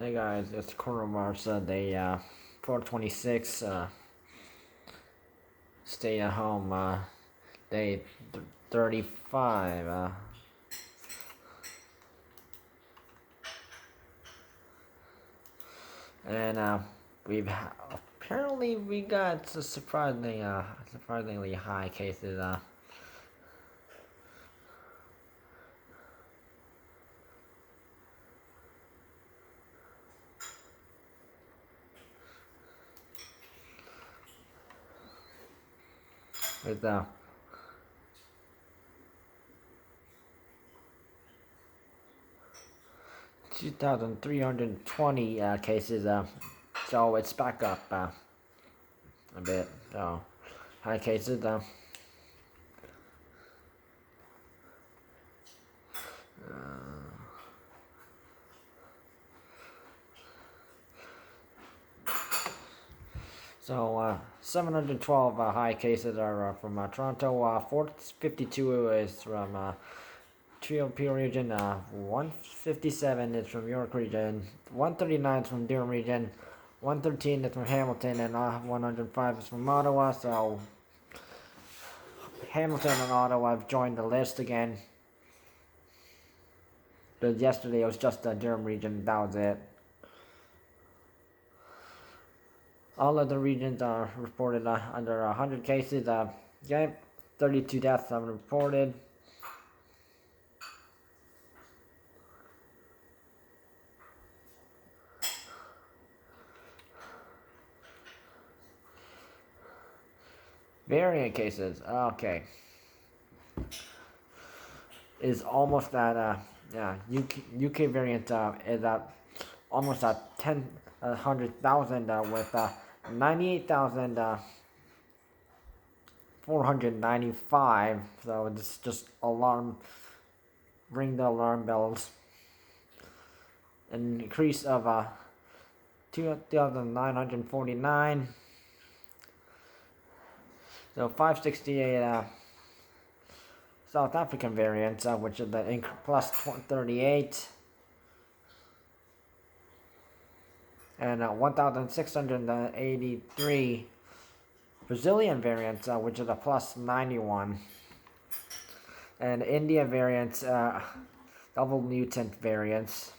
Hey guys, it's coronavirus day 426. Stay at home day 35. And apparently we got surprisingly high cases. With 2,320 cases. So it's back up a bit. So high cases. So 712 high cases are from Toronto. 452 is from Durham Region. 157 is from York Region. 139 is from Durham Region. 113 is from Hamilton, and 105 is from Ottawa. So Hamilton and Ottawa have joined the list again. But yesterday it was just the Durham Region. That was it. All other regions are reported under 100 cases. 32 deaths are reported. Variant cases. Okay. Is almost at UK variant is at almost at 100,000 with 98,495. So it's just ring the alarm bells. An increase of 2,949. So 568 South African variant, which is the plus 38. And 1,683 Brazilian variants, which is a plus 91. And India variants, double-mutant variants,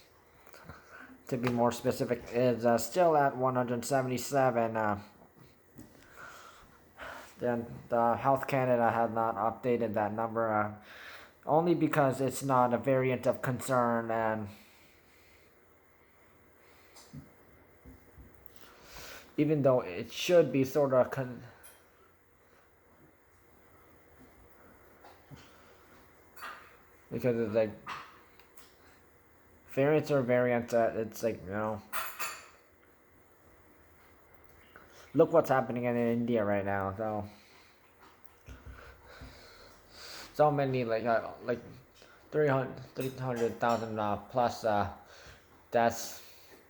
to be more specific, is still at 177. Then the Health Canada has not updated that number, only because it's not a variant of concern, and even though it should be sort of because it's like variants or variants, it's like, look what's happening in India right now. So many like 300,000 plus deaths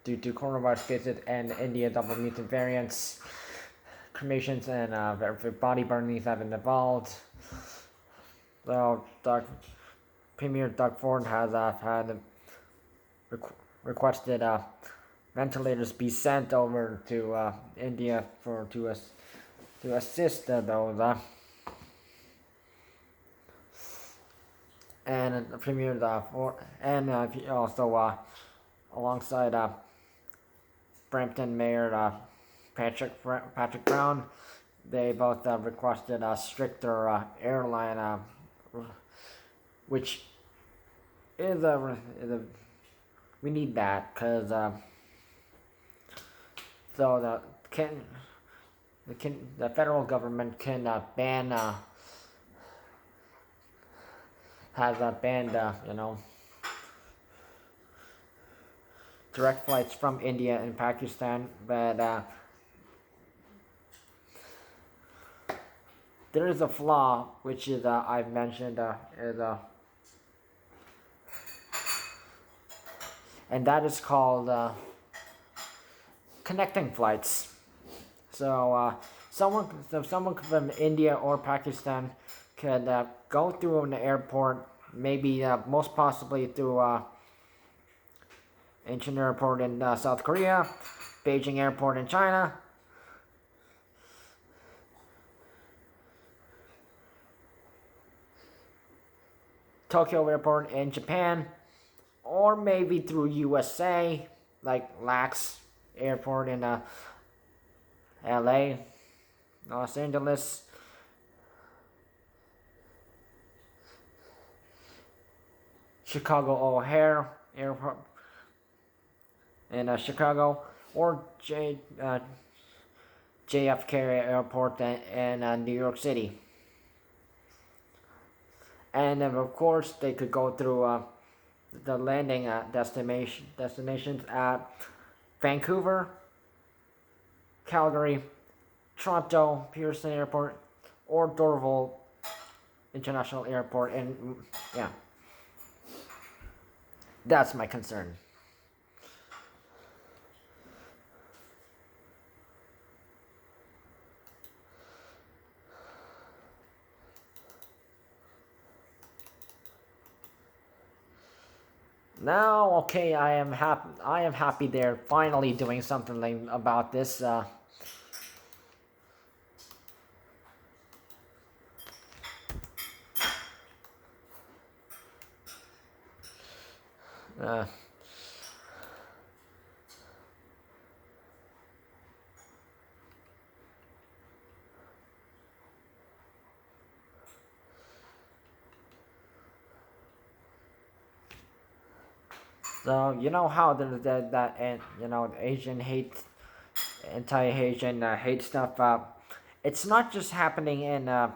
due to coronavirus cases and India double mutant variants. Cremations and body burnings have been involved. So Premier Doug Ford has had requested ventilators be sent over to India to assist those. And Premier Ford, and also alongside Brampton Mayor Patrick Brown, they both requested a stricter airline, which is a we need that, because so the federal government can ban has banned direct flights from India and Pakistan, but there is a flaw, which is I've mentioned is and that is called connecting flights. So someone from India or Pakistan could go through an airport, maybe most possibly through Incheon Airport in South Korea, Beijing Airport in China, Tokyo Airport in Japan, or maybe through USA, like LAX Airport in LA, Los Angeles, Chicago O'Hare Airport in Chicago, or JFK Airport in New York City. And of course, they could go through the landing destinations at Vancouver, Calgary, Toronto Pearson Airport, or Dorval International Airport. And yeah, that's my concern. Now, okay, I am happy. I am happy they're finally doing something like about this. Uh, so you know how there's that and you know Asian hate, anti-Asian hate stuff. It's not just happening in the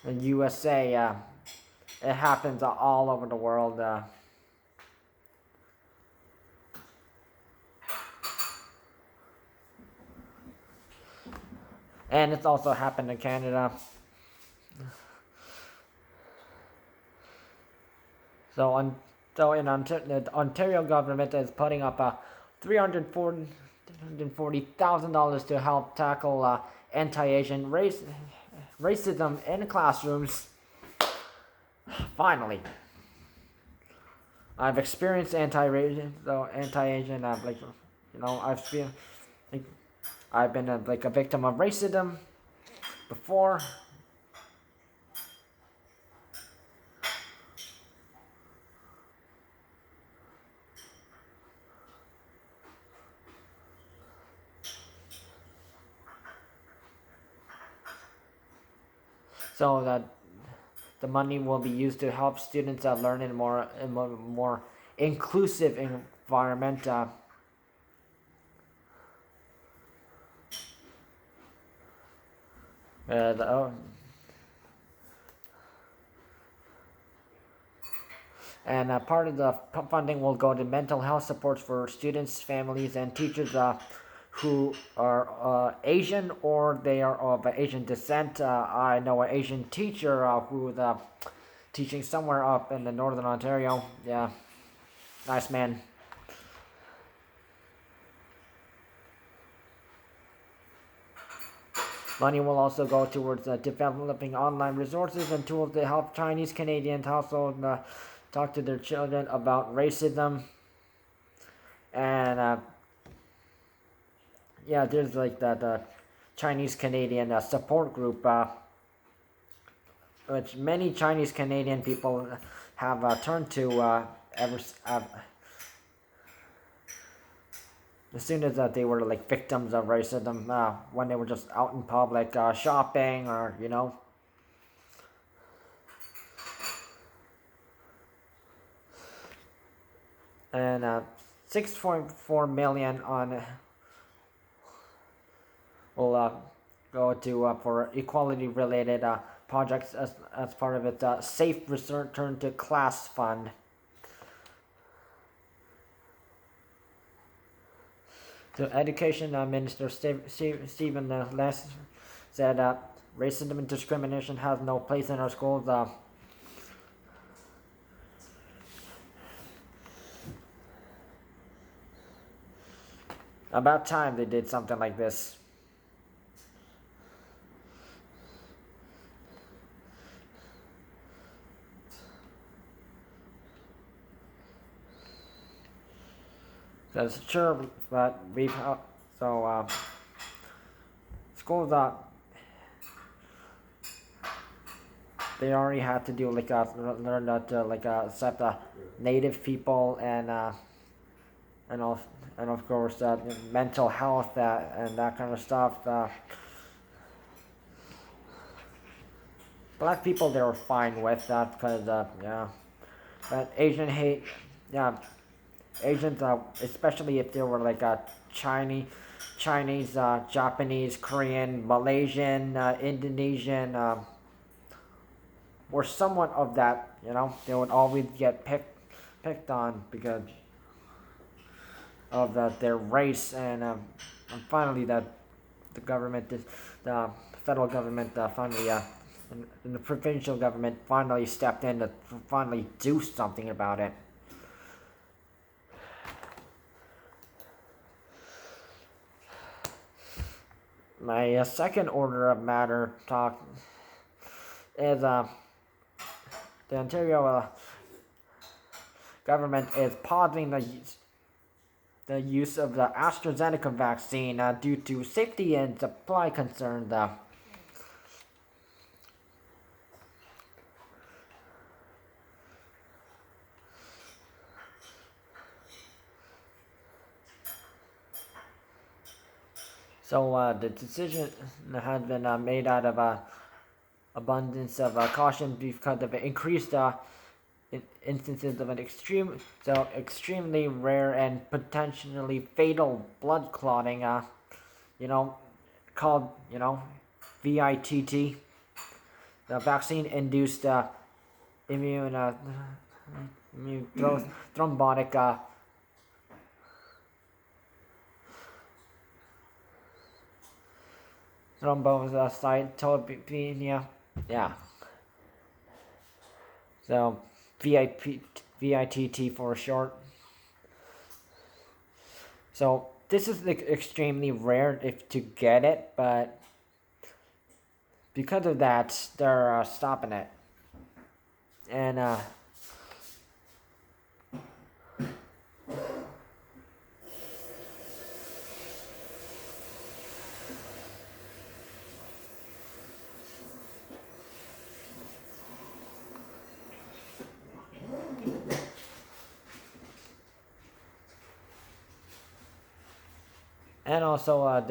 USA. It happens all over the world. And it's also happened in Canada. So in the Ontario government is putting up $340,000 to help tackle anti-Asian racism in classrooms. Finally, I've experienced anti-Asian, like you know, I've been like a victim of racism before. So that the money will be used to help students learn in a more inclusive environment. And part of the funding will go to mental health supports for students, families, and teachers who are Asian or they are of Asian descent. I know an Asian teacher who's teaching somewhere up in the northern Ontario. Yeah, nice man. Money will also go towards developing online resources and tools to help Chinese Canadian households talk to their children about racism. And yeah, there's like that Chinese Canadian support group, which many Chinese Canadian people have turned to as soon as they were like victims of racism when they were just out in public shopping or you know. And 6.4 million on will go to for equality related projects as part of its safe return to class fund. The Education Minister Stephen Les said racism and discrimination has no place in our schools. About time they did something like this. That's true, but we've so schools they already had to do like learn that like accept native people and of and of course mental health and that kind of stuff. Black people they were fine with that because yeah, but Asian hate yeah Asians especially if they were like Chinese, Japanese, Korean, Malaysian, Indonesian. Were somewhat of that, they would always get picked on because of their race, and finally the government, the federal government, finally, and the provincial government finally stepped in to finally do something about it. My second order of matter talk is the Ontario government is pausing the use of the AstraZeneca vaccine due to safety and supply concerns. So the decision has been made out of abundance of caution because of increased instances of an extremely rare and potentially fatal blood clotting, called, VITT, the vaccine-induced immune thrombotic thrombocytopenia. Yeah. So VITT for short. So this is extremely rare if to get it, but because of that, they're stopping it. And and also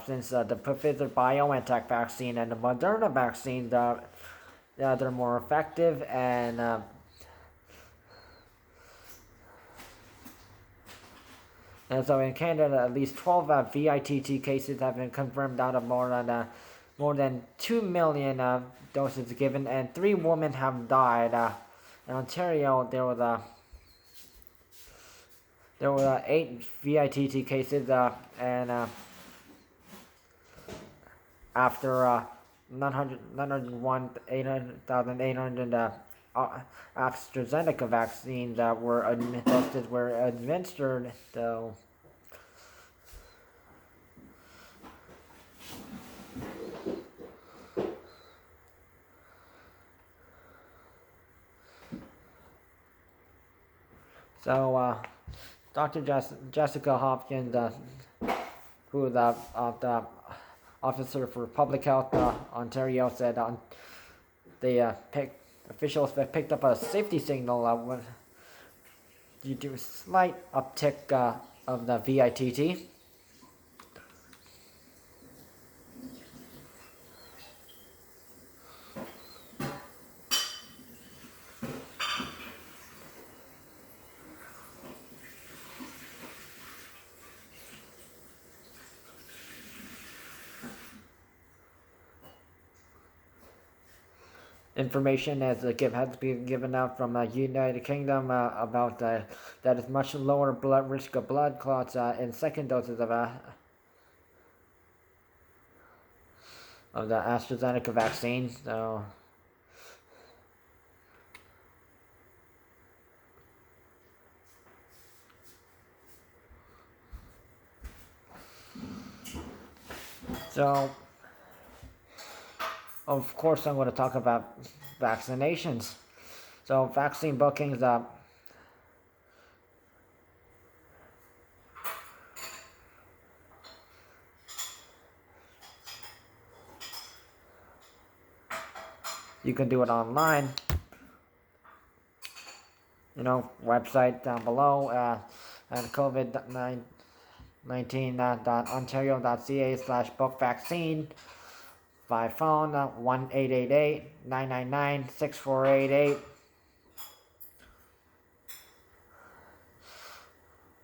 since the Pfizer BioNTech vaccine and the Moderna vaccine, they're more effective and so in Canada, at least 12 VITT cases have been confirmed out of more than 2 million doses given, and 3 women have died. In Ontario, there were 8 VITT cases, and after 800,800 AstraZeneca vaccines that were administered, though. So, Dr. Jessica Hopkins, who is the officer for Public Health Ontario, said officials picked up a safety signal due to a slight uptick of the VITT. Information has been given out from United Kingdom about that is much lower risk of blood clots in second doses of the AstraZeneca vaccine. So of course, I'm going to talk about vaccinations. So vaccine bookings You can do it online. Website down below, and COVID-19.ontario.ca/book vaccine. By phone, 1-888-999-6488.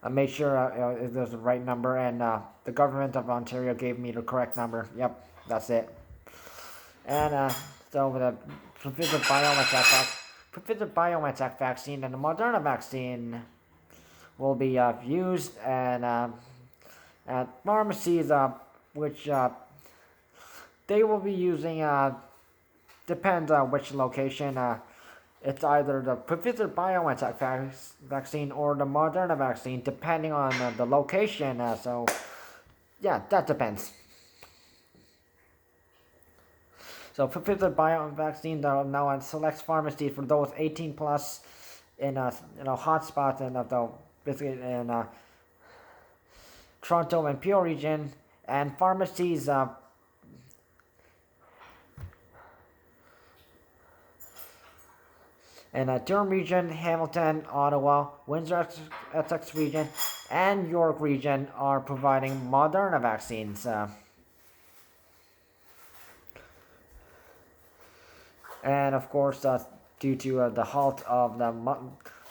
I made sure it was the right number, and the government of Ontario gave me the correct number. Yep, that's it. And so the Pfizer BioNTech vaccine and the Moderna vaccine will be used and at pharmacies, which they will be using. Depends on which location. It's either the Pfizer BioNTech vaccine or the Moderna vaccine, depending on the location. So, yeah, that depends. So, Pfizer BioNTech vaccine are now at select pharmacies for those 18 plus in hotspots and basically in Toronto and Peel region, and pharmacies. In Durham Region, Hamilton, Ottawa, Windsor, Essex Region, and York Region are providing Moderna vaccines. And of course, due to the halt of the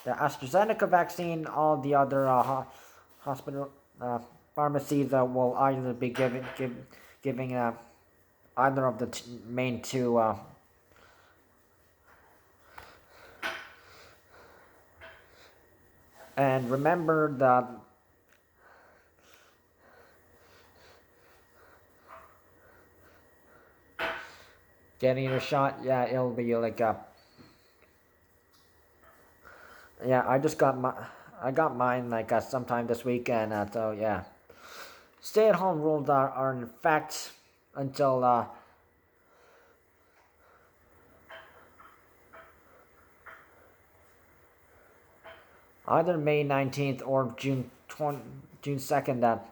AstraZeneca vaccine, all the other hospital pharmacies will either be giving either of the main two. And remember that getting a shot, yeah, it'll be like yeah, I got mine like sometime this weekend. So yeah, stay-at-home rules are in effect until either May 19th or June 2nd. That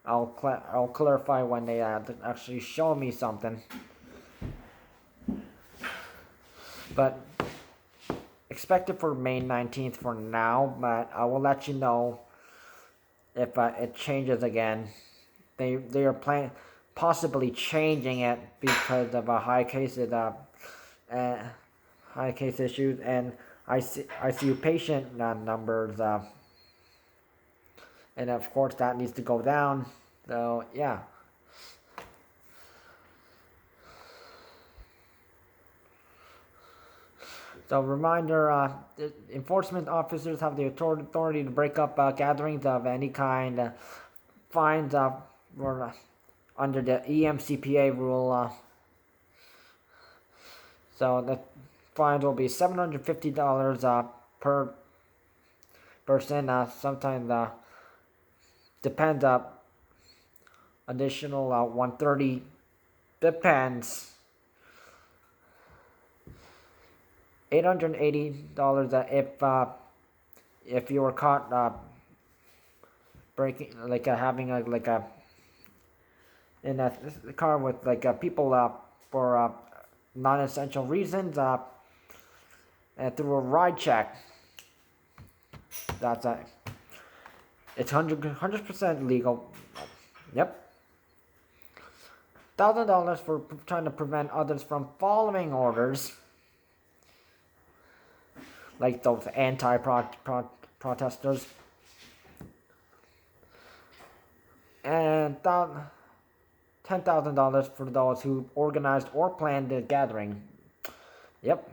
I'll clarify when they actually show me something. But expect it for May 19th for now, but I will let you know if it changes again. They are possibly changing it because of high case issues and ICU patient numbers, and of course that needs to go down. So yeah. So reminder, enforcement officers have the authority to break up gatherings of any kind. Fines were under the EMCPA rule. So the fines will be $750 per person. Sometimes depends. Additional $130 depends. $880 if you were caught breaking, like having in a car with people for non-essential reasons and through a ride check. That's it's 100% legal. Yep. $1,000 for trying to prevent others from following orders, like those anti-protesters, and $10,000 for those who organized or planned the gathering. Yep.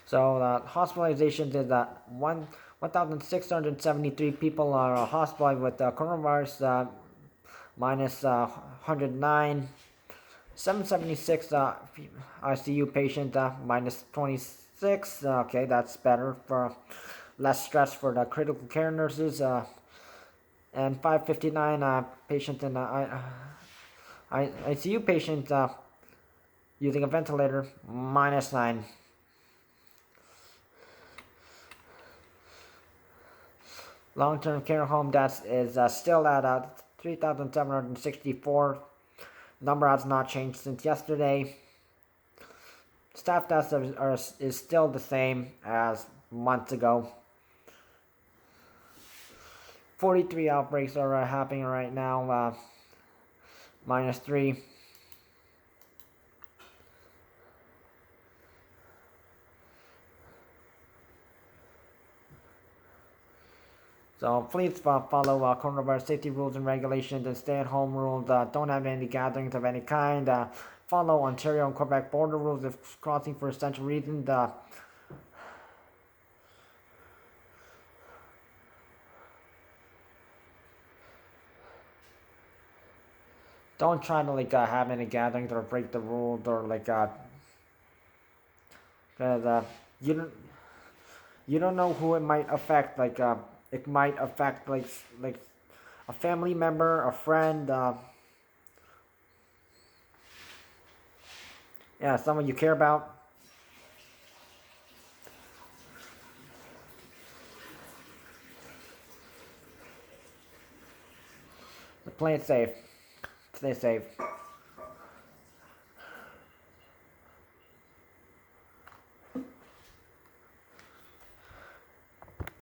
So hospitalizations is that 1,673 people are hospitalized with coronavirus, minus 109. 776 ICU patients, minus 26. Okay, that's better, for less stress for the critical care nurses. And 559 patients in ICU patients using a ventilator, minus 9. Long-term care home deaths is still at 3,764. Number has not changed since yesterday. Staff deaths is still the same as months ago. 43 outbreaks are happening right now, -3. So please follow coronavirus safety rules and regulations and stay-at-home rules. Don't have any gatherings of any kind. Follow Ontario and Quebec border rules if crossing for essential reasons. Don't try to have any gatherings or break the rules or because you don't know who it might affect. It might affect like a family member, a friend. Yeah, someone you care about. Play it safe. Stay safe.